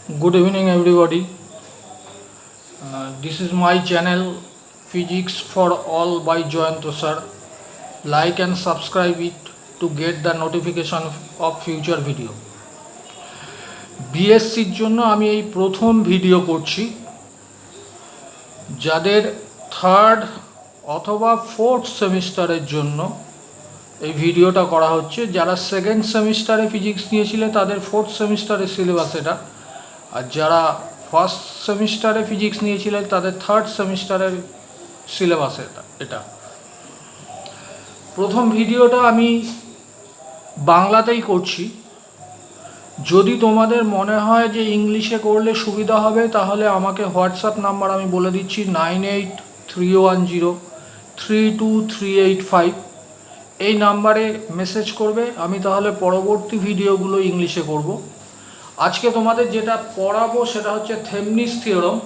Good evening, everybody. This is my channel Physics for All by Joyanto Sir. Like and subscribe it to get the notification of future video. বিএসসির জন্য আমি এই প্রথম video করছি। যাদের third অথবা fourth সেমিস্টারের জন্য এই ভিডিওটা করা হচ্ছে, যারা সেকেন্ড সেমিস্টারে ফিজিক্স নিয়েছিলে তাদের ফোর্থ সেমিস্টারের সিলেবাস এটা, আর যারা ফার্স্ট সেমিস্টারে ফিজিক্স নিয়েছিলেন তাদের থার্ড সেমিস্টারের সিলেবাস এটা। প্রথম ভিডিওটা আমি বাংলাতেই করছি। যদি তোমাদের মনে হয় যে ইংলিশে করলে সুবিধা হবে তাহলে আমাকে হোয়াটসঅ্যাপ নাম্বার আমি বলে দিচ্ছি 9831032385। এই নাম্বারে মেসেজ করবে, আমি তাহলে পরবর্তী ভিডিওগুলো ইংলিশে করব। আজকে তোমাদের যেটা পড়াবো সেটা হচ্ছে থেমনিস থিওরাম।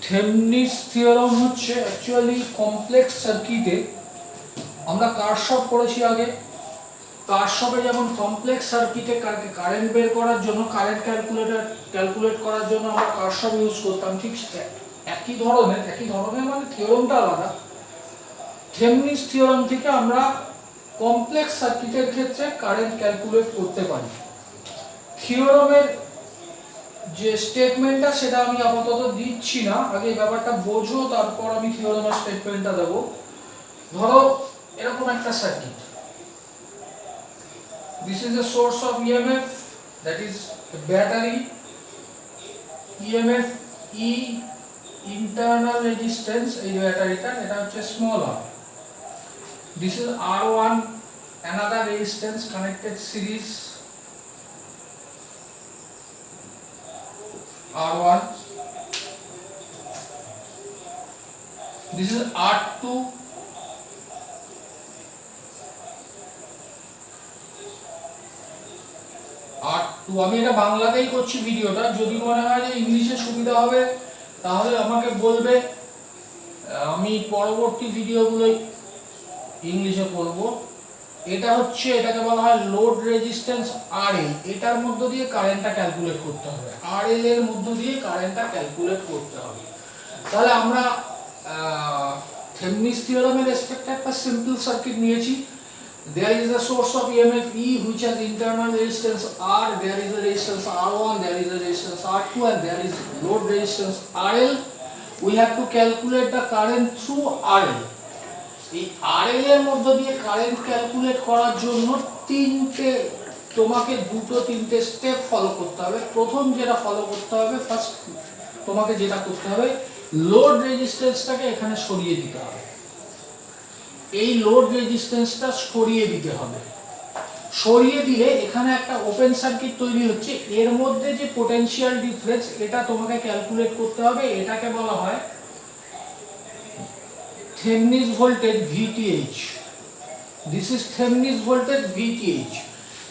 থেমনিস থিওরাম হচ্ছে অ্যাকচুয়ালি কমপ্লেক্স সার্কিটে আমরা কারশফ পড়েছি আগে। কারশফে যেমন কমপ্লেক্স সার্কিটে কারেন্ট বের করার জন্য, কারেন্ট ক্যালকুলেট করার জন্য আমরা কারশফ ইউজ করতাম, ঠিক একই ধরনের মানে থিওরামটা আলাদা। থেমনিস থিওরাম থেকে আমরা কমপ্লেক্স সার্কিটের ক্ষেত্রে কারেন্ট ক্যালকুলেট করতে পারি। থিওরামের যে স্টেটমেন্টটা সেটা আমি আপাতত দিচ্ছি না, আগে এই ব্যাপারটা বোঝো, তারপর আমি থিওরামের স্টেটমেন্টটা দেব। ধরো এরকম একটা circuit, this is a source of EMF, that is a battery, EMF E, internal resistance এই ব্যাটারিটা, এটা হচ্ছে small r, this is R1, another resistance connected series R1, this is R2, আমি এটা বাংলাতেই করছি ভিডিওটা। যদি মনে হয় যে ইংলিশে সুবিধা হবে তাহলে আমাকে বলবে, আমি পরবর্তী ভিডিওগুলো ইংলিশে করব। এটা হচ্ছে, এটাকে বলা হয় লোড রেজিস্ট্যান্স RL, এটার মধ্য দিয়ে কারেন্টটা ক্যালকুলেট করতে হবে, RL এর মধ্য দিয়ে কারেন্টটা ক্যালকুলেট করতে হবে। তাহলে আমরা থেমনিস থিওরামের রেসপেক্টে একটা সিম্পল সার্কিট নিয়েছি। There is a source of EMF E which has internal resistance R, there is a resistance R1, there is a resistance R2, and there is load resistance RL. We have to calculate the current through RL. এই RL এর মধ্য দিয়ে current calculate করার জন্য তোমাকে তিনটে step follow করতে হবে। প্রথম যেটা ফলো করতে হবে, ফার্স্ট তোমাকে যেটা করতে হবে, লোড রেজিস্ট্যান্সটাকে এখানে সরিয়ে দিতে হবে। এই লোড রেজিস্ট্যান্সটা সরিয়ে দিতে হবে। সরিয়ে দিলে এখানে একটা ওপেন সার্কিট তৈরি হচ্ছে, এর মধ্যে যে পোটেনশিয়াল ডিফারেন্স এটা তোমাকে ক্যালকুলেট করতে হবে। এটাকে বলা হয় Thevenin's voltage VTH। This is Thevenin's voltage VTH।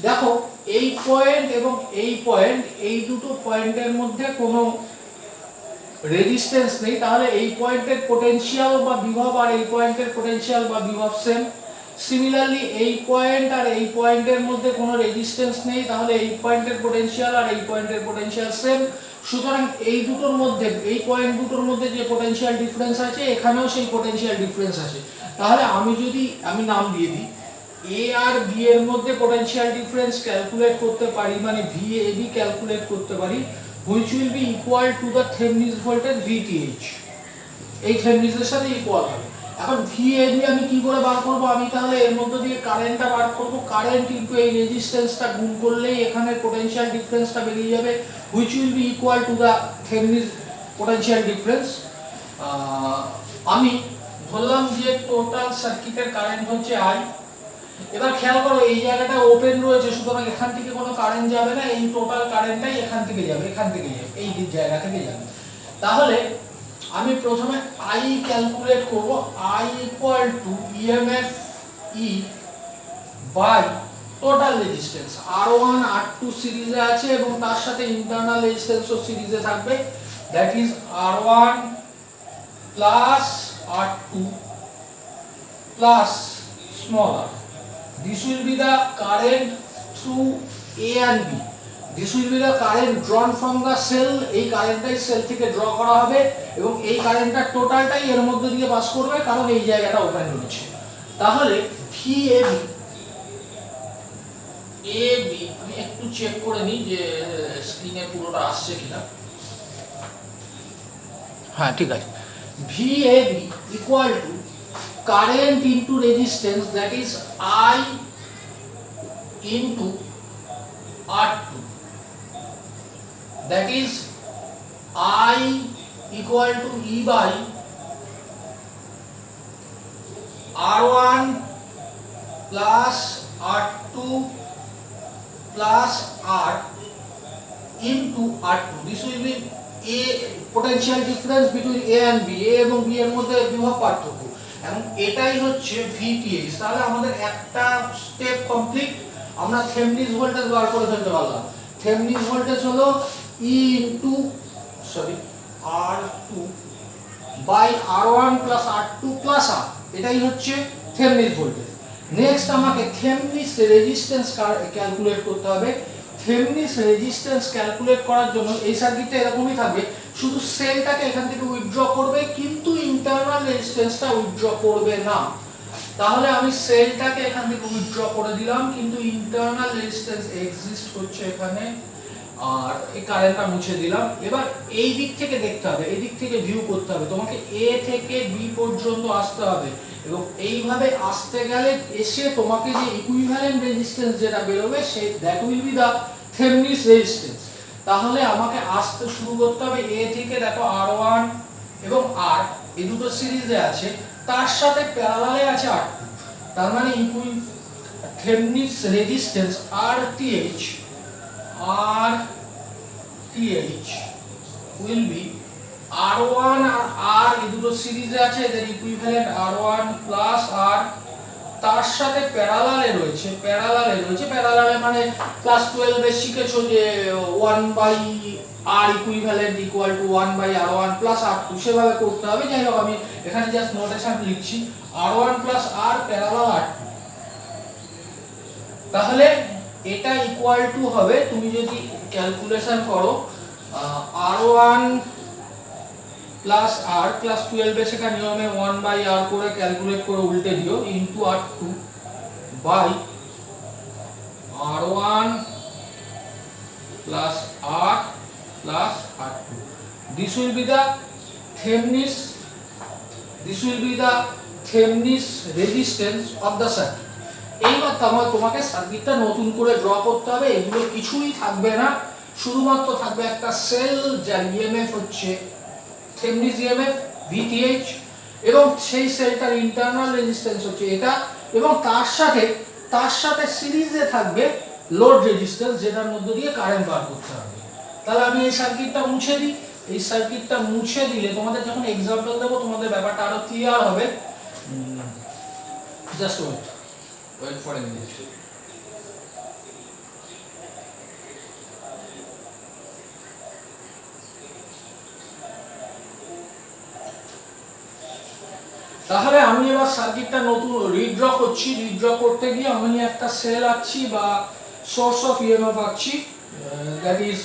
দেখো এই পয়েন্ট এবং এই পয়েন্ট, এই দুটো পয়েন্টের মধ্যে কোনো রেজিস্ট্যান্স নেই, তাহলে এই পয়েন্টের পোটেনশিয়াল বা বিভব আর এই পয়েন্টের পোটেনশিয়াল বা বিভব সেম। সিমিলারলি এই পয়েন্ট আর এই পয়েন্টের মধ্যে কোনো রেজিস্ট্যান্স নেই, তাহলে এই পয়েন্টের পোটেনশিয়াল আর এই পয়েন্টের পোটেনশিয়াল সেম। সুতরাং এই দুটোর মধ্যে, এই পয়েন্ট দুটোর মধ্যে যে পোটেনশিয়াল ডিফারেন্স আছে এখানেও সেই পোটেনশিয়াল ডিফারেন্স আছে। তাহলে আমি নাম দিয়ে দিই, A আর B এর মধ্যে পোটেনশিয়াল ডিফারেন্স ক্যালকুলেট করতে পারি, মানে VAB ক্যালকুলেট করতে পারি, which will be equal to the Thevenin's voltage VTH। এই থেভনিসের সাথে ইকুয়াল হবে। এখন VAB আমি কি করে বার করব? আমি তাহলে এর মধ্যে দিয়ে কারেন্টটা বার করব, কারেন্ট ইনটু এই রেজিস্ট্যান্সটা গুণ করলেই এখানে পোটেনশিয়াল ডিফারেন্সটা বেরিয়ে যাবে, which will be equal to the Thevenin's potential difference। আমি ধরলাম যে টোটাল সার্কিটের কারেন্ট হচ্ছে I। এবার খেয়াল করো এই জায়গাটা ওপেন রয়েছে, সুতরাং এখান থেকে কোনো কারেন্ট যাবে না, এই টোটাল কারেন্টটাই এখান থেকে যাবে, এই জায়গা থেকে যাবে। তাহলে আমি প্রথমে I ক্যালকুলেট করব। I equal to EMF E by total resistance. R1 R2 সিরিজে আছে এবং তার সাথে ইন্টারনাল রেজিস্ট্যান্সও সিরিজে থাকবে, that is R1 plus R2 plus small r. This will be the current through A and B. This will be the current drawn from the cell, এই কারেন্টটাই sell থেকে ড্র করা হবে এবং এই কারেন্টটা টোটালটাই এর মধ্যে দিয়ে পাস করবে কারণ এই জায়গাটা ওপেন রয়েছে। তাহলে VAB, আমি একটু চেক করে নিই যে স্ক্রিনে পুরোটা আসছে কিনা। হ্যাঁ ঠিক আছে। VAB equal to current into resistance, that is I into R2, that is I equal to E by R1 plus R2 plus R into R2. This will be A potential difference between A and B, A এবং B এর মধ্যে বিভব পার্থক্য, এবং এটাই হচ্ছে VTH। তাহলে আমাদের একটা স্টেপ কমপ্লিট, আমরা থেভেনিন ভোল্টেজ বার করে ফেলতে পারলাম। থেভেনিন ভোল্টেজ হলো E into R2 by R1 plus R2 plus R, এটাই হচ্ছে থেভেনিন ভোল্টেজ। নেক্সট আমাকে থেভেনিন রেজিস্ট্যান্স ক্যালকুলেট করতে হবে। থেভেনিন রেজিস্ট্যান্স ক্যালকুলেট করার জন্য এই সার্কিটটা এরকমই থাকবে, শুধু সেলটাকে এখান থেকে উইথড্র করবে কিন্তু ইন্টারনাল রেজিস্ট্যান্সটা উইথড্র করবে না। তাহলে আমি সেলটাকে এখান থেকে উইথড্র করে দিলাম কিন্তু ইন্টারনাল রেজিস্ট্যান্স এক্সিস্ট করছে এখানে, আর এই কারেন্টটা মুছে দিলাম। এবার এই দিক থেকে দেখতে হবে, এই দিক থেকে ভিউ করতে হবে, তোমাকে A থেকে B পর্যন্ত আসতে হবে এবং এইভাবে আসতে গেলে এসে তোমাকে যে ইকুইভ্যালেন্ট রেজিস্ট্যান্স যেটা বেরোবে সেই that will be the Thevenin resistance. তাহলে আমাকে আসতে শুরু করতে হবে A থেকে, দেখো R1 এবং R এই দুটো সিরিজে আছে, তার সাথে প্যারালালে আছে R2, তার মানে Thevenin resistance RTH will be R1 আর R এই দুটো সিরিজে আছে, এদের ইকুইভ্যালেন্ট R1 প্লাস R, তার সাথে প্যারালালে রয়েছে প্যারালালে মানে ক্লাস 12 এ শিখেছো যে 1/R equivalent equal to 1/R1 plus R2, সেভাবে করতে হবে। যাই হোক আমি এখানে জাস্ট নোটেশন লিখছি, R1 plus R parallel R2। তাহলে এটা ইকুয়াল টু হবে, তুমি যদি ক্যালকুলেশন করো R1 প্লাস R ক্লাস 12 এ শেখা নিয়মে 1/R করে ক্যালকুলেট করে উল্টে দিও into R2 by R1 plus R plus R2। This will be the Thevenin's resistance of the circuit। এইবার তোমাকে সার্কিটটা নতুন করে ড্র করতে হবে, এগুলো কিছুই থাকবে না, শুধুমাত্র থাকবে একটা সেল যার ইএমএফ হচ্ছে থেভেনিন ইএমএফ VTH এবং সেই সেলটার ইন্টারনাল রেজিস্ট্যান্স হচ্ছে এটা, এবং তার সাথে সিরিজে থাকবে লোড রেজিস্ট্যান্স যেটার মধ্যে দিয়ে কারেন্ট বার করতে হবে। তাহলে আমি এই সার্কিটটা মুছে দিই, এই সার্কিটটা মুছে দিলে তোমাদের যখন এক্সাম্পল দেবো তোমাদের ব্যাপারটা আরো ক্লিয়ার হবে। Just wait for a minute। তাহলে আমি এবার সার্কিটটা নতুন রিড্র করছি, রিড্র করতে গিয়ে আমি একটা সেল আঁকছি বা সোর্স অফ ইএমএফ আঁকছি, দ্যাট ইজ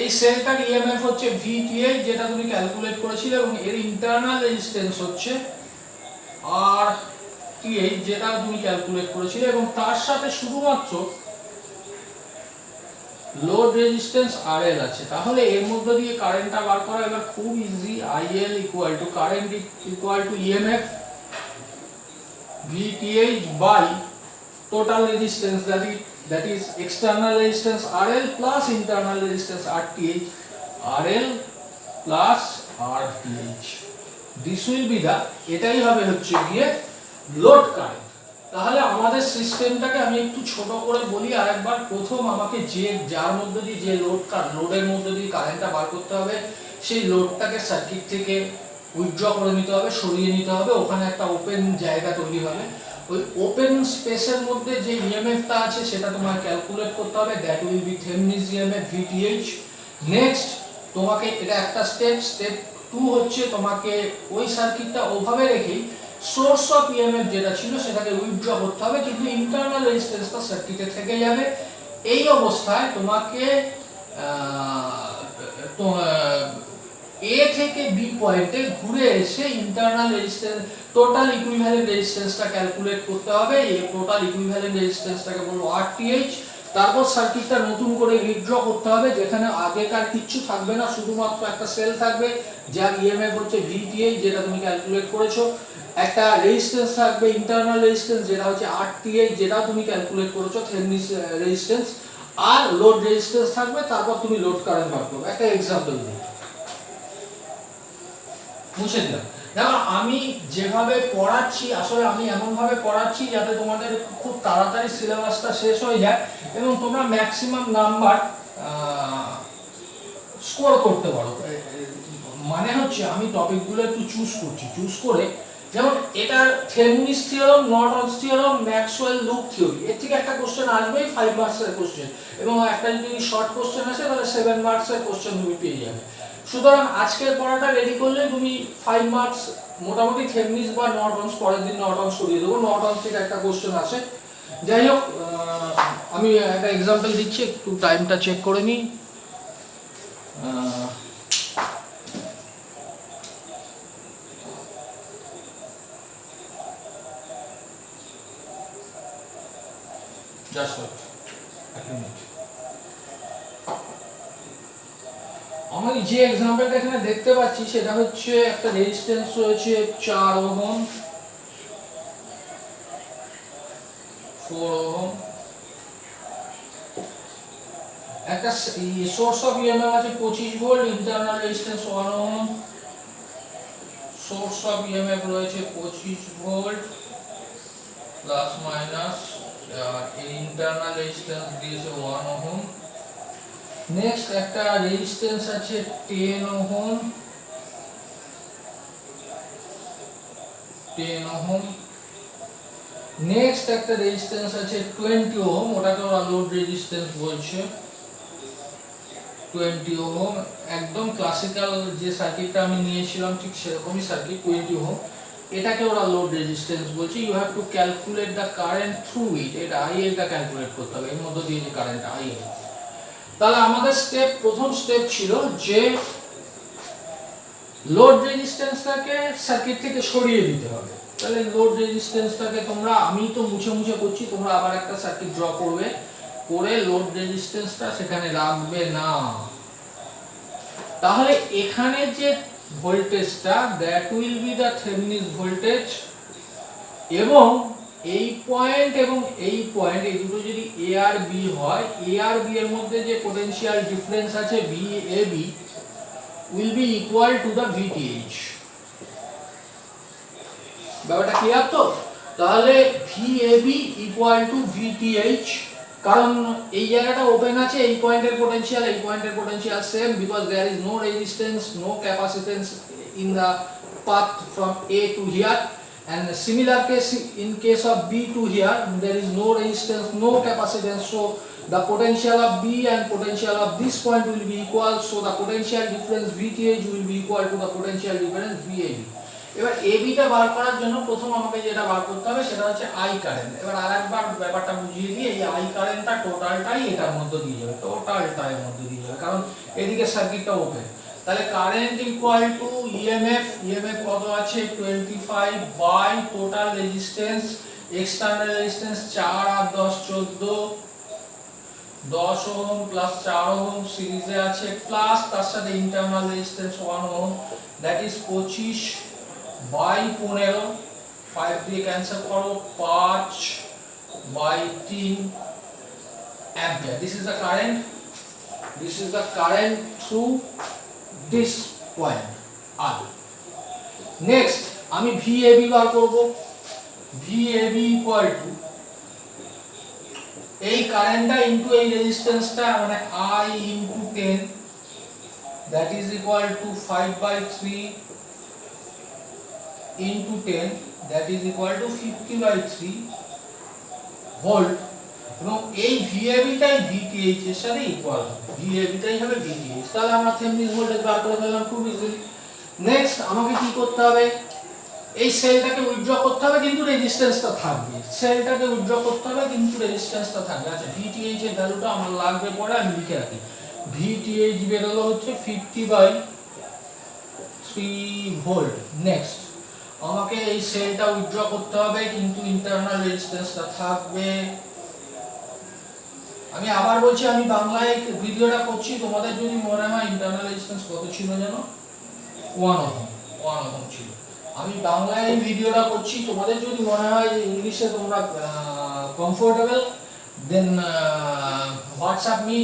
এই সেলটার ইএমএফ হচ্ছে VTH যেটা তুমি ক্যালকুলেট করেছিলে এবং এর ইন্টারনাল রেজিস্ট্যান্স হচ্ছে RTH যেটা তুমি ক্যালকুলেট করেছিলে, এবং তার সাথে শুধুমাত্র লোড রেজিস্ট্যান্স RL আছে। তাহলে এর মধ্যে দিয়ে কারেন্টটা বার করা এবার খুব easy, IL equal to current equal to EMF VTH by total resistance that is external resistance RL plus internal resistance RTH, RL plus RTH। This will be the, এটাই হবে হচ্ছে গিয়ে লোড কারেন্ট। তাহলে আমাদের সিস্টেমটাকে আমি একটু ছোট করে বলি আরেকবার। প্রথম আমাকে যার মধ্যে দিয়ে যে লোডের মধ্যে দিয়ে কারেন্টটা বার করতে হবে সেই লোডটাকে সার্কিট থেকে উইথড্র করে নিতে হবে, সরিয়ে নিতে হবে, ওখানে একটা ওপেন জায়গা তৈরি হবে। ওই ওপেন স্পেসের মধ্যে যে ইএমএফটা আছে সেটা তোমার ক্যালকুলেট করতে হবে, that will B Thevenin EMF VTH। Next তোমাকে এটা একটা স্টেপ 2 হচ্ছে তোমাকে ওই সার্কিটটা ওভাবে রেখেই সোর্স অফ ইএমএফ যেটা ছিল সেটাকে উইথড্র করতে হবে, কিন্তু ইন্টারনাল রেজিস্ট্যান্সটা সার্কিটে থেকে যাবে। এই অবস্থায় তোমাকে এ থেকে বি পয়েন্টে ঘুরে এসে ইন্টারনাল রেজিস্ট্যান্স টোটাল ইকুইভ্যালেন্ট রেজিস্ট্যান্সটা ক্যালকুলেট করতে হবে। এই টোটাল ইকুইভ্যালেন্ট রেজিস্ট্যান্সটাকে বলবো RTH। তারপর সার্কিটটা নতুন করে উইথড্র করতে হবে, যেখানে আগেকার কিচ্ছু থাকবে না, শুধুমাত্র একটা সেল থাকবে যার ইএমএফ হচ্ছে VTH যেটা তুমি ক্যালকুলেট করেছো, একটা রেজিস্ট্যান্স থাকবে ইন্টারনাল রেজিস্ট্যান্স যেটা হচ্ছে RTH যেটা তুমি ক্যালকুলেট করেছো থেভেনিন রেজিস্ট্যান্স, আর লোড রেজিস্ট্যান্স থাকবে। তারপর তুমি লোড কারেন্ট বার করবে। একটা এক্সাম্পল দিই, বুঝে দিলাম। দেখো আমি যেভাবে পড়াচ্ছি, আসলে আমি এমন ভাবে পড়াচ্ছি যাতে তোমাদের খুব তাড়াতাড়ি সিলেবাসটা শেষ হয়ে যায় এবং তোমরা ম্যাক্সিমাম নাম্বার স্কোর করতে পারো। মানে হচ্ছে আমি টপিকগুলো একটু চুজ করছি, চুজ করে যেমন এটা Thevenin theorem, Norton's theorem, Maxwell loop theory, এর থেকে একটা কোশ্চেন আসবেই 5 মার্কসের কোশ্চেন, এবং একটা যদি শর্ট কোশ্চেন আসে তাহলে 7 মার্কসের কোশ্চেন তুমি পেয়ে যাবে। সুতরাং আজকের পড়াটা রেডি করলে তুমি 5 মার্কস মোটামুটি থেভেনিন বা নর্টনস, পরের দিন নর্টনস করিয়ে দেবো, নর্টনস থেকে একটা কোশ্চেন আসে। যাই হোক, আমি একটা এক্সাম্পল দিচ্ছি, একটু টাইমটা চেক করে নিই। আমি যে এক্সাম্পলটা এখানে দেখতে পাচ্ছি সেটা হচ্ছে একটা রেজিস্ট্যান্স রয়েছে 4 ওহম, 4 ওহম, একটা সোর্স অফ ইএমএফ আছে 25 volt, internal resistance 1 ohm, source of EMF রয়েছে 25 ভোল্ট প্লাস মাইনাস, এর ইন্টারনাল রেজিস্ট্যান্স দিয়েছে 1 ওহম। নেক্সট একটা রেজিস্ট্যান্স আছে 10 ওহম, 10 ওহম। নেক্সট একটা রেজিস্ট্যান্স আছে 20 ওহম, ওটাকে ওরা লোড রেজিস্ট্যান্স বলছে 20 ওহম। একদম ক্লাসিক্যাল যে সার্কিটটা আমি নিয়েছিলাম ঠিক সেরকমই সার্কিট 20 ওহম, এটাকে ওরা লোড রেজিস্ট্যান্স বলছে। You have to calculate the current through it, এটা আইএলটা ক্যালকুলেট করতে হবে, এর মধ্যে দিয়ে যে কারেন্ট আইএল। তাহলে আমাদের প্রথম স্টেপ ছিল যে লোড রেজিস্ট্যান্সটাকে সার্কিট থেকে সরিয়ে দিতে হবে। তাহলে লোড রেজিস্ট্যান্সটাকে তোমরা, আমি তো মুছে মুছে করছি, তোমরা আবার একটা সার্কিট ড্র করবে, করে লোড রেজিস্ট্যান্সটা সেখানে রাখবে না। তাহলে এখানে যে ভোল্টেজটা, that will be the Thevenin voltage, এবং এই পয়েন্ট এবং এই পয়েন্ট, এই দুটো যদি এ আর বি হয়, এ আর বি এর মধ্যে যে পোটেনশিয়াল ডিফারেন্স আছে VAB will be equal to the VTH। ব্যাপারটা ক্লিয়ার তো? তাহলে VAB equal to VTH, কারণ এই জায়গাটা ওপেন আছে, এই পয়েন্টের পোটেনশিয়াল এই পয়েন্টের potential same, because there is no resistance, no capacitance in the path from A to here, and similar case in case of B to here, there is no resistance, no capacitance, so the potential of B and potential of this point will be equal, so the potential difference VTH will be equal to the potential difference VAB। এবার AB টা বার করার জন্য প্রথম আমাকে যেটা বার করতে হবে সেটা হচ্ছে I কারেন্ট। এবার আরেকবার ব্যাপারটা বুঝিয়ে দিই, এই I কারেন্টটা টোটালটাই এটার মধ্যে দিয়ে যাবে, টোটালটা এর মধ্যে দিয়ে যাবে, কারণ এদিকে সার্কিটটা ওপেন। তাহলে current equal to EMF, EMF কত আছে 25 by total resistance, external resistance 4 আর 10 14, 10 ওহম প্লাস 4 ওহম সিরিজে আছে, প্লাস তার সাথে internal resistance 1 ohm, that is 25 by 15, 5 দিয়ে ক্যান্সেল করো, 5 by 3 ampere. This is the current, this is the current through this point R। next আমি VAB বার করব, VAB equal to এই কারেন্টটা ইনটু এই রেজিস্ট্যান্সটা, মানে I into 10, that is equal to 5/3 into 10, that is equal to 50/3 volt, এবং এই VAB টাই VTH এর সাথে ইকুয়াল হবে, VAB টাই হবে VTH। তাহলে আমরা থেভেনিন ভোল্টেজ বার করে ফেললাম খুব ইজিলি। নেক্সট আমাকে কি করতে হবে, এই সেলটাকে উইথড্র করতে হবে কিন্তু রেজিস্ট্যান্সটা থাকবে, সেলটাকে উইথড্র করতে হবে কিন্তু রেজিস্ট্যান্সটা থাকবে। আচ্ছা VTH এর ভ্যালুটা আমার লাগবে পরে, আমি লিখে রাখি। VTH বেরোলো হচ্ছে 50/3 ভোল্ট। নেক্সট আমাকে এই সেলটা উইথড্র করতে হবে কিন্তু ইন্টারনাল রেজিস্ট্যান্সটা থাকবে। আমি আবার বলছি, আমি বাংলায় ভিডিওটা করছি, তোমাদের যদি মনে হয় ইন্টারনাল রেজিস্ট্যান্স কত ছিল যেন 1 ওহম ছিল। আমি বাংলায় এই ভিডিওটা করছি, তোমাদের যদি মনে হয় যে ইংলিশে তোমরা comfortable, then WhatsApp me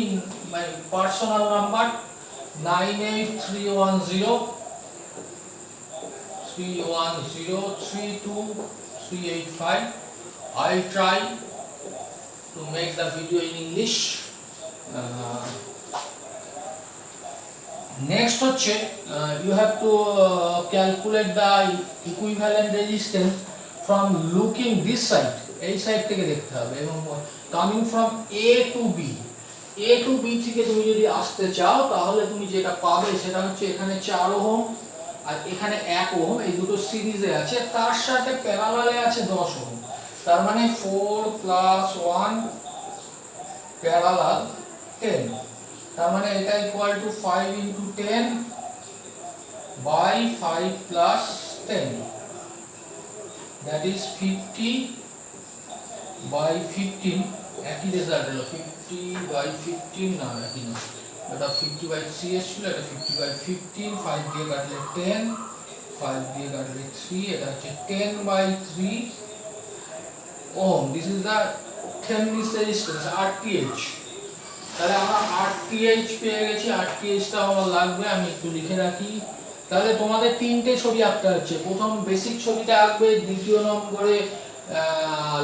my personal number 9831031032 I'll try to make the video in English. Next হচ্ছে you have to calculate the equivalent resistance from looking this side, এই সাইড থেকে দেখতে হবে, এবং coming from A to B, A to B থেকে তুমি যদি আসতে চাও তাহলে তুমি যেটা পাবে সেটা হচ্ছে এখানে 4 ওহম আর এখানে 1 ওহম, এই দুটো সিরিজে আছে, তার সাথে প্যারালালে আছে 10 ওহম, তার মানে 4 + 1 প্যারালাল 10, তার মানে এটা equal to 5 × 10 by 5 + 10, that is 50/15, একই রেজাল্ট হলো 50/15 না একই না, এটা 50/3 এসেছিল, এটা 50/15, 5 দিয়ে কাটলে 10, 5 দিয়ে কাটলে 3, এটা হচ্ছে 10/3 ohm. This is the Thevenin resistance RTH। তাহলে আমরা RTH পেয়ে গেছি, RTHটা আমার লাগবে, আমি একটু লিখে রাখি। তাহলে তোমাদের তিনটে ছবি আঁকতে হচ্ছে, প্রথম বেসিক ছবিটা আঁকবে, দ্বিতীয় নম্বরে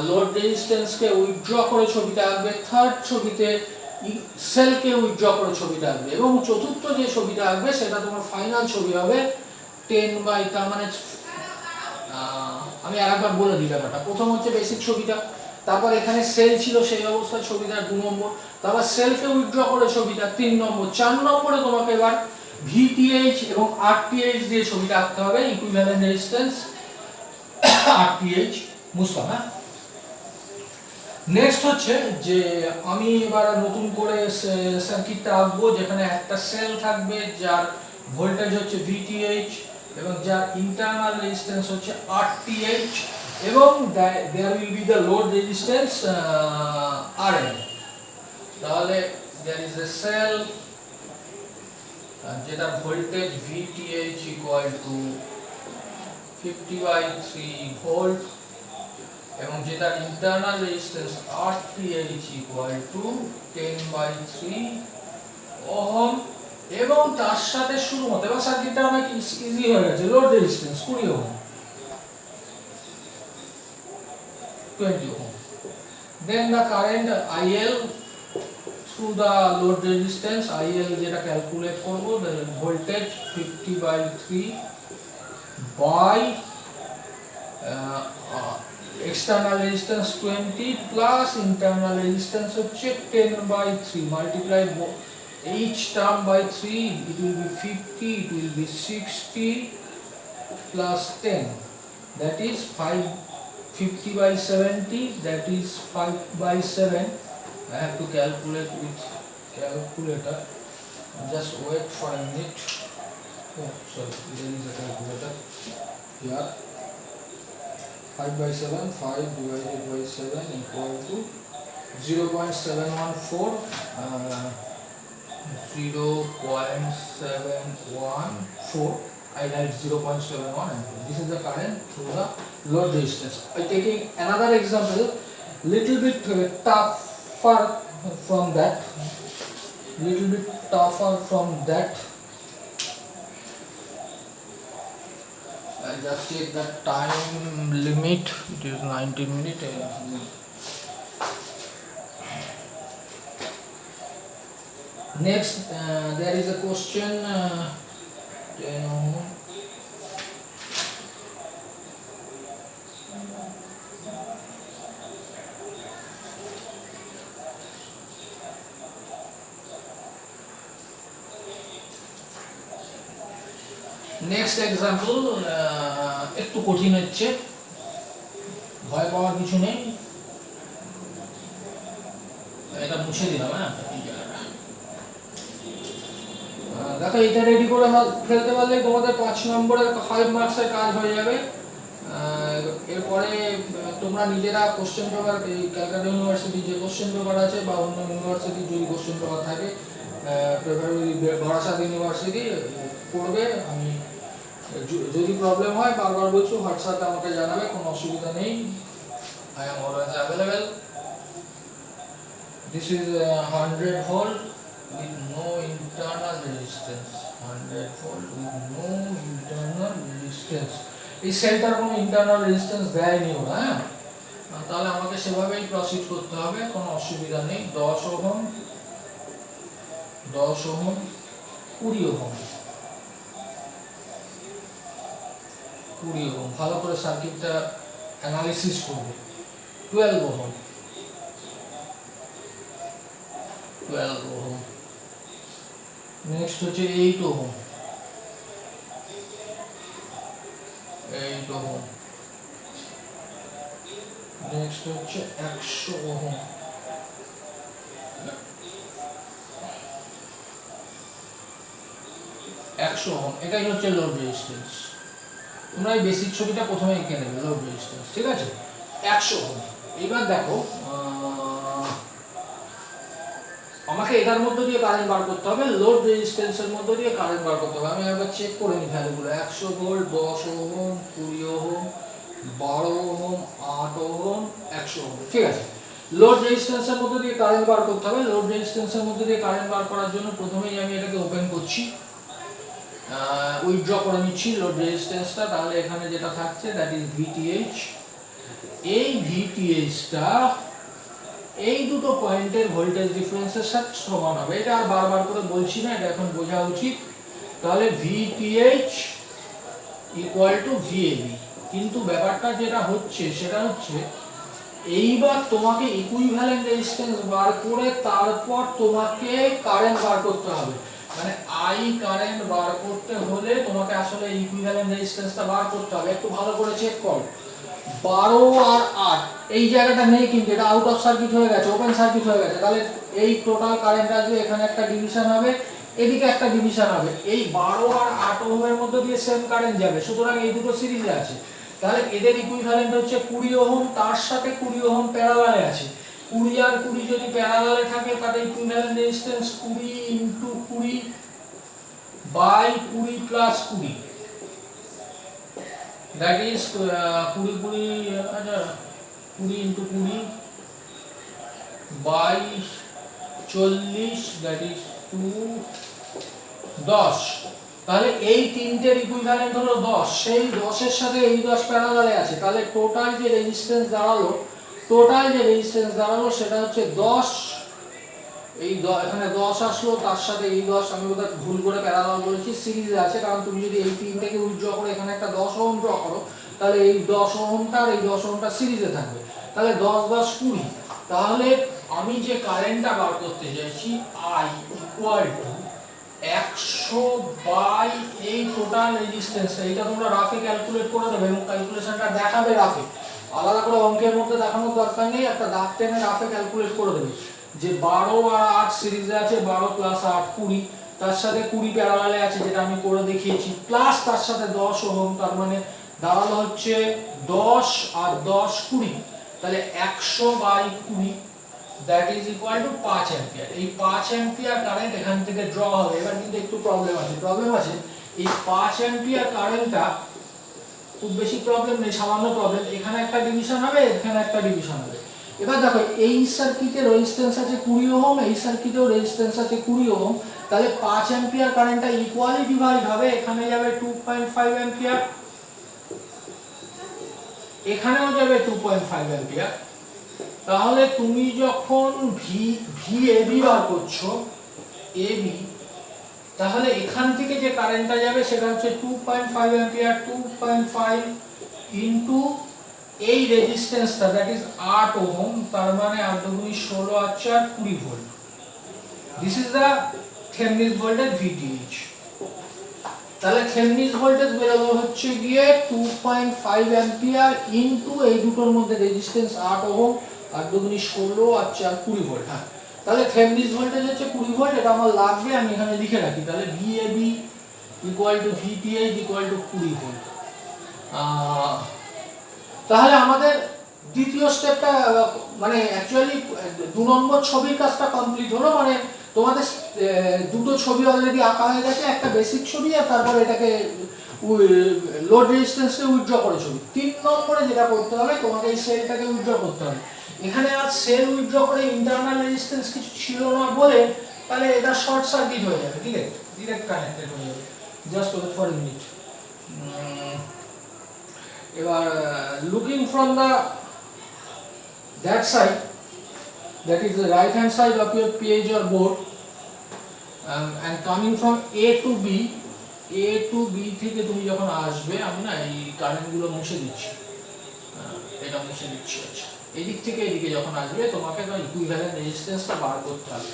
লোড রেজিস্ট্যান্সকে উইথড্র করে ছবিটা আঁকবে, থার্ড ছবিতে সেলকে উইথড্র করে ছবিটা আঁকবে, এবং চতুর্থ যে ছবিটা আঁকবে সেটা তোমার ফাইনাল ছবি হবে 10/, তার মানে আমি আরেকবার বলে দিই ব্যাপারটা। প্রথম হচ্ছে বেসিক ছবিটা, তারপর এখানে সেল ছিল সেই অবস্থায় ছবিটা 2 নম্বর, তারপর সেলকে উইথড্র করে ছবিটা 3 নম্বর, 4 নম্বরে তোমাকে এবার VTH এবং RTH দিয়ে ছবিটা আঁকতে হবে, ইকুইভ্যালেন্ট রেজিস্ট্যান্স RTH মুসলাম। হ্যাঁ, নেক্সট হচ্ছে যে আমি এবার নতুন করে সার্কিটটা আঁকবো, যেখানে একটা সেল থাকবে যার ভোল্টেজ হচ্ছে VTH এবং যার ইন্টারনাল রেজিস্ট্যান্স হচ্ছে RTH, এবং there will be the load resistance RL। তাহলে there is a cell যেটা voltage VTH equal to 50/3 volt এবং যেটা internal resistance RTH equal to 10/3 ohm, এবং তার সাথে শুরু হতে এবং সার্কিটটা অনেক ইজি হয়ে গেছে, load resistance 20 ohm 20 ohm. Then the current IL through the load resistance, IL যেটা ক্যালকুলেট করব, the voltage 50/3 by external resistance 20 plus internal resistance হচ্ছে 10/3, multiply each term by 3, it will be 50, it will be 60 plus 10, that is 50/70, that is 5/7. I have to calculate with calculator, just wait for a minute. Oh sorry, there is a calculator here. 5/7, 5 divided by 7 equal to 0.714, 0.714, I write 0.71 ampere. This is the current through the load resistance. I taking another example, little bit tougher from that, I just check the time limit, it is 19 minutes. Next there is a question, next example একটু কঠিন হচ্ছে, ভয় পাওয়ার কিছু নেই। এটা মুছে দিলাম। হ্যাঁ, এই জায়গাটা দেখো, এটা রেডি করে ফেলতে পারলে তোমাদের 5 নম্বরের 5 মার্কসের কাজ হয়ে যাবে। এরপরে তোমরা নিজেরা কোশ্চেন পেপার, এই ক্যালকাটা ইউনিভার্সিটি যে কোশ্চেন পেপার আছে বা অন্য ইউনিভার্সিটি যদি কোশ্চেন পেপার থাকে, প্রেফারেবলি ভরাসাদ ইউনিভার্সিটি পড়বে। আমি যদি প্রবলেম হয় বারবার বলছি, হোয়াটসঅ্যাপে আমাকে জানাবে, কোনো অসুবিধা নেই। I am always available. This is 100 volt with no internal resistance, 100 volt with no internal resistance। এই সেলটার কোনো ইন্টারনাল রেজিস্ট্যান্স দেয়নি ওরা। হ্যাঁ, তাহলে আমাকে সেভাবেই প্রসিড করতে হবে, কোনো অসুবিধা নেই। 10 ওহম, 10 ওহম, 20 ওহম, 20 ওহম। ভালো করে সার্কিটটা অ্যানালিসিস করবে। 12 ওহম, 12 ওহম। নেক্সট হচ্ছে 8 ওহম, 8 ওহম। নেক্সট হচ্ছে 100 ওহম, 100 ওহম। এটাই হচ্ছে লোড রেজিস্ট্যান্স। তোমরা এই বেসিক ছবিটা প্রথমে এঁকে নেবে, লোড রেজিস্ট্যান্স, ঠিক আছে? 100 ওহম। এবার দেখো, আমাকে এটার মধ্যে দিয়ে কারেন্ট বার করতে হবে, লোড রেজিস্ট্যান্সের মধ্যে দিয়ে কারেন্ট বার করতে হবে। আমি একবার চেক করে নিই ভ্যালুগুলো। 100 volt, 10 ohm, 20 ohm, 12 ohm, 8 ohm, 100 ohm, ঠিক আছে? লোড রেজিস্ট্যান্সের মধ্যে দিয়ে কারেন্ট বার করতে হবে। লোড রেজিস্ট্যান্সের মধ্যে দিয়ে কারেন্ট বার করার জন্য প্রথমেই আমি এটাকে ওপেন করছি, উইথড্র করে নিচ্ছি লোড রেজিস্ট্যান্সটা। তাহলে এখানে যেটা থাকছে দ্যাট ইজ ভিটিএইচ। এই ভিটিএইচটা এই দুটো পয়েন্টের ভোল্টেজ ডিফারেন্সের সাথে সমান হবে। এটা আর বারবার করে বলছি না, এটা এখন বোঝা উচিত। তাহলে ভিটিএইচ ইকুয়াল টু ভিএবি। কিন্তু ব্যাপারটা যেটা হচ্ছে সেটা হচ্ছে, এইবার তোমাকে ইকুইভ্যালেন্ট রেজিস্ট্যান্স বার করে তারপর তোমাকে কারেন্ট বার করতে হবে। মানে আই কারেন্ট বার করতে হলে তোমাকে আসলে ইকুইভ্যালেন্ট রেজিস্ট্যান্সটা বার করতে হবে। একটু ভালো করে চেক করো, 12 আর 8 এই জায়গাটা নেই, কিন্তু এটা আউট অফ সার্কিট হয়ে গেছে, ওপেন সার্কিট হয়ে গেছে। তাহলে এই টোটাল কারেন্ট আসবে, এখানে একটা ডিভিশন হবে, এদিকে একটা ডিভিশন হবে। এই 12 আর 8 ওহমের মধ্যে দিয়ে সেম কারেন্ট যাবে, সুতরাং এই দুটো সিরিজে আছে। তাহলে এদের ইকুইভ্যালেন্ট হচ্ছে 20 ওহম, তার সাথে 20 ওহম প্যারালালে আছে। 20 আর 20 যদি প্যারালালে থাকে, তাহলে equivalent resistance 20 * 20 by 20 plus 20, that is 20 * 20 by 40, that is 10। তাহলে এই তিনটের ইকুইভ্যালেন্ট হলো 10। সেই 10 এর সাথে এই 10 প্যারালালে আছে। তাহলে টোটাল যে রেজিস্ট্যান্স দাঁড়ালো সেটা হচ্ছে 10। এই এখানে 10 আসলো, তার সাথে এই 10, আমি বোধহয় ভুল করে প্যারালাল বলেছি, সিরিজে আছে। কারণ তুমি যদি এই তিনটাকে উইথড্র করে এখানে একটা 10 ওহম ড্র করো, তাহলে এই 10 ওহমটা আর এই 10 ওহমটা সিরিজে থাকবে। তাহলে 10 10 20। তাহলে আমি যে কারেন্টটা বার করতে চাইছি, আই ইকুয়াল টু 100 বাই এই টোটাল রেজিস্ট্যান্স। এইটা তোমরা রাফে ক্যালকুলেট করে দেবে এবং ক্যালকুলেশনটা দেখাবে রাফে, আলাদা করে অঙ্কের মধ্যে দেখানোর দরকার নেই। একটা দাগ টেনে রাফে ক্যালকুলেট করে দেবে যে 12 আর 8 সিরিজে আছে, 12 প্লাস 8 20, তার সাথে 20 প্যারালালে আছে, যেটা আমি করে দেখিয়েছি, প্লাস তার সাথে 10 ওহম। তার মানে দাঁড়ালো হচ্ছে 10 আর 10 20। তাহলে 100 by 20, that is equal to 5 ampere. এই 5 অ্যাম্পিয়ার কারেন্ট এখান থেকে ড্র হবে। এবার কিন্তু একটু প্রবলেম আছে। এই 5 অ্যাম্পিয়ার কারেন্টটা খুব বেশি প্রবলেম নেই, সামান্য প্রবলেম। এখানে একটা ডিভিশন হবে, এখানে একটা ডিভিশন হবে। এবার দেখো, এই সার্কিটে রেজিস্ট্যান্স আছে 20 ওহম, এই সার্কিটেও রেজিস্ট্যান্স আছে 20 ওহম। তাহলে 5 অ্যাম্পিয়ার কারেন্টটা ইকুয়ালি ডিভাইড হবে। এখানে যাবে 2.5 অ্যাম্পিয়ার, এখানেও যাবে 2.5 অ্যাম্পিয়ার। তাহলে তুমি যখন ভিএবি বার করছো, এবি, তাহলে এখান থেকে যে কারেন্টটা যাবে সেটা হচ্ছে 2.5 অ্যাম্পিয়ার। 2.5 ইনটু এই রেজিস্ট্যান্সটা, দ্যাট ইজ 8 ওহম। তার মানে 8 দুগুণে 16 আর 4 20 volt. This is the Thevenin voltage VTH. তাহলে থেভনিস ভোল্টেজ বেরোবে হচ্ছে গিয়ে 2.5 অ্যাম্পিয়ার ইনটু এই দুটোর মধ্যে রেজিস্ট্যান্স 8 ওহম, আর দুগুনি 16 আর 4 20 ভোল্ট। হ্যাঁ, তাহলে থেভনিস ভোল্টেজ হচ্ছে 20 ভোল্ট, এটা আমার লাগবে, আমি এখানে লিখে রাখি। তাহলে VAB equal to VTH equal to 20 volt. তাহলে আমাদের দ্বিতীয় স্টেপটা মানে অ্যাকচুয়ালি 2 নম্বর ছবির কাজটা কমপ্লিট হলো। মানে তোমাদের দুটো ছবি অলরেডি আঁকা হয়ে গেছে, একটা বেসিক ছবি আর তারপরে এটাকে লোড রেজিস্ট্যান্সকে উইথড্র করে ছবি। 3 নম্বরে যেটা করতে হবে, তোমাকে এই সেলটাকে উইথড্র করতে হবে। এখানে আর সেল উইথড্র করে ইন্টারনাল রেজিস্ট্যান্স কিছু ছিল না বলে তাহলে এটা শর্ট সার্কিট হয়ে যাবে, ডিরেক্ট কানেক্টেড হয়ে যাবে। Just wait for a minute. এবার looking from that side, that is the right hand side of your page or board, and coming from A to B থেকে তুমি যখন আসবে, আমি না এই কারেন্ট গুলো মুছে দিচ্ছি, এটা মুছে দিচ্ছি। আচ্ছা, এদিক থেকে এদিকে যখন আসবে তোমাকে তো ইকুইভ্যালেন্ট রেজিস্ট্যান্সটা বার করতে হবে।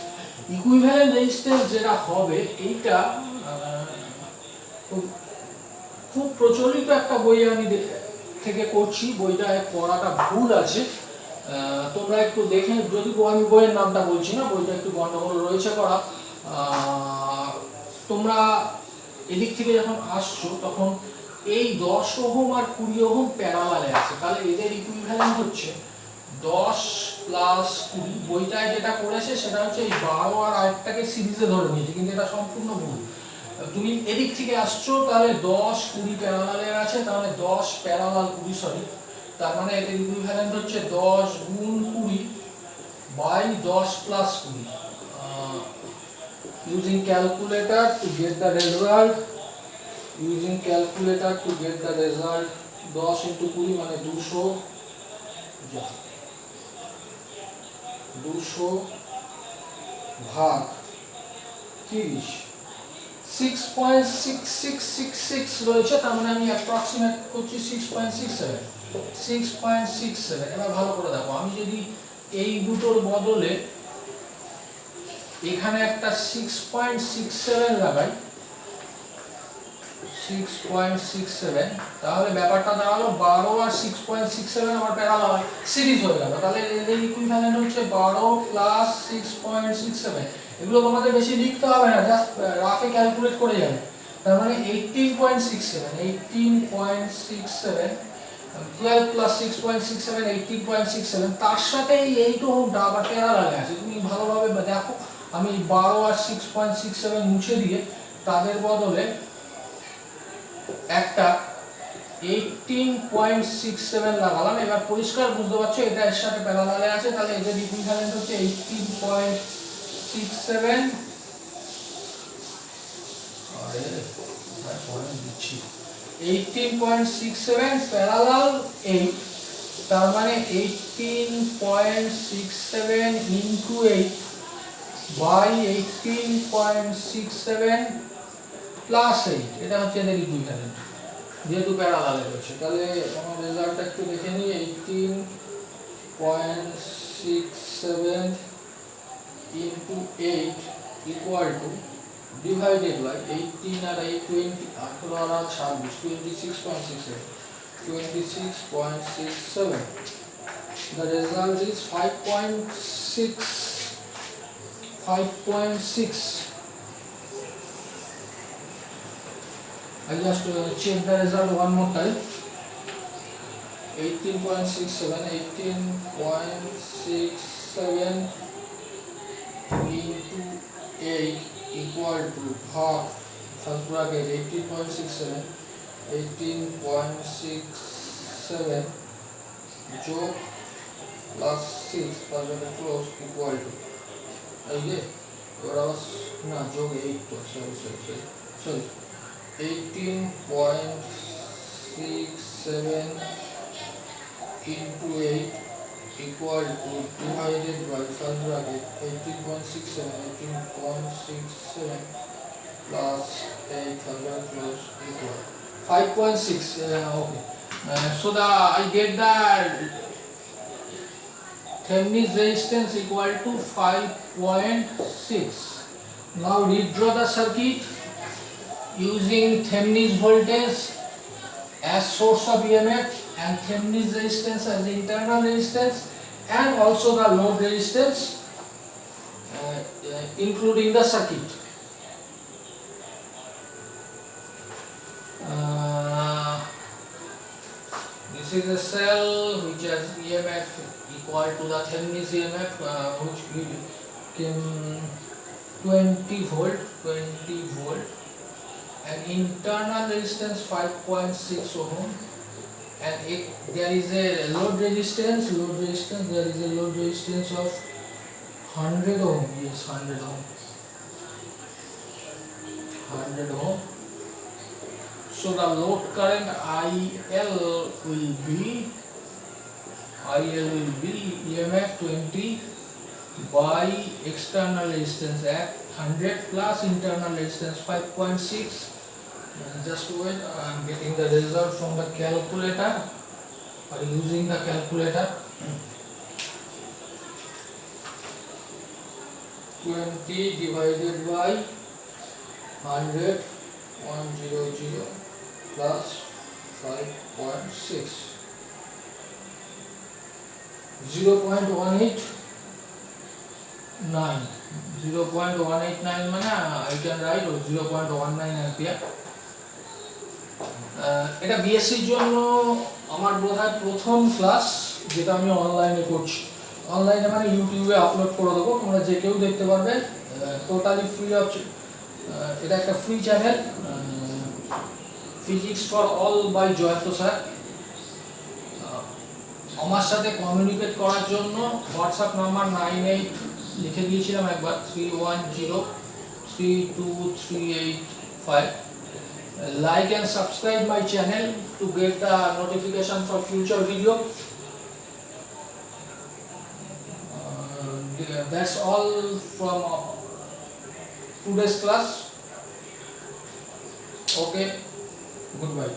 ইকুইভ্যালেন্ট রেজিস্ট্যান্স যেটা হবে, এইটা খুব প্রচলিত একটা বই আমি থেকে করছি, বইটা পড়াটা ভুল আছে, তোমরা একটু দেখে, যদি আমি বইয়ের নামটা বলছি না, বইটা একটু গন্ডগোল রয়েছে করা। তোমরা এদিক থেকে যখন আসছো তখন এই 10 ওহম আর 20 ওহম প্যারালালে আছে, তাহলে এদের ইকুইভ্যালেন্ট হচ্ছে 10 প্লাস 20। বইটায় যেটা করেছে সেটা হচ্ছে এই 12 আর 8টাকে সিরিজে ধরে নিয়েছে, কিন্তু এটা সম্পূর্ণ ভুল। তুমি এদিক থেকে আসছো, তাহলে 10 20 প্যারালালে আছে, তাহলে 10 প্যারালাল 20, সরি, তার মানে এদের ইকুইভ্যালেন্ট হচ্ছে 10 গুণ 20 by 10 plus 20। Using calculator to get the result, 10 into 20 মানে 200 ভাগ 30, 6.6666 রয়েছে, তার মানে আমি অ্যাপ্রক্সিমেট করছি 6.67। এবার ভালো করে দেখো, আমি যদি এই দুটোর বদলে এখানে একটা 6.67 লাগাই, 6.67, তাহলে ব্যাপারটা দাঁড়ালো 12 আর 6.67 আমার প্যারালাল সিরিজ হয়ে গেল। তাহলে এদের ইকুইভ্যালেন্ট হচ্ছে 12 প্লাস 6.67। এগুলো তোমাদের বেশি লিখতে হবে না, জাস্ট রাফে ক্যালকুলেট করে যাবে। তার মানে 18.67, 12 প্লাস 6.67, 18.67। তার সাথে এই 8 ওহমটা আবার প্যারালালে আছে। তুমি ভালোভাবে দেখো, আমি 12 আর 6.67 মুছে দিয়ে তাদের বদলে একটা 18.67 লাগালাম। এবার পরিষ্কার বুঝতে পারছো এটা এর সাথে প্যারালালে আছে, তাহলে এদের ইকুইভ্যালেন্ট হচ্ছে 18.67 প্যারালাল 8, তার মানে 18.67 ইনটু 8 বাই 18.67 প্লাস 8, এটা হচ্ছে এদের ইকুইভ্যালেন্ট, যেহেতু প্যারালালে রয়েছে। তাহলে আমার রেজাল্টটা একটু দেখে নিই। 18.67 into 8 equal to divided by 18 আর 8 20, 18 আর 26, 26.67। The result is 5.6. I just check the result one more time. 18.67 into 8 equal to half, first bracket 18.67 যোগ plus 6 first bracket close equal to, এই যে এবার না যোগ 8 তো sorry 18.67 into 8 equal to divided by first bracket 18.67 plus 8 first bracket close equal 5.6. Okay, so I get the Thevenin's resistance equal to 5.6. Now redraw the circuit. using Thevenin's voltage as source of EMF and Thevenin's resistance as the internal resistance, and also the load resistance including the circuit. This is a cell which has EMF equal to the Thevenin's EMF, which became 20 volt, and internal resistance 5.6 ohm, and there is a load resistance, there is a load resistance of 100 ohm, yes, 100 ohm. So the load current IL will be EMF 20 by external resistance at 100 plus internal resistance 5.6. Just wait, I am getting the result from the calculator, or using the calculator. 20 divided by 100, 100 plus 5.6, 0.189. 0.189 মানে I can write 0.19 ampere. এটা বিএসসির জন্য আমার বোধহয় প্রথম class, যেটা আমি অনলাইনে করছি। অনলাইনে মানে ইউটিউবে আপলোড করে দেবো, তোমরা যে কেউ দেখতে পারবে, টোটালি ফ্রি অফ। এটা একটা free channel, physics for all by Jayanta sir. আমার সাথে কমিউনিকেট করার জন্য হোয়াটসঅ্যাপ নাম্বার 98 লিখে দিয়েছিলাম একবার, 310322385. Like and subscribe my channel to get the notification for future video. That's all from today's class. Okay, goodbye.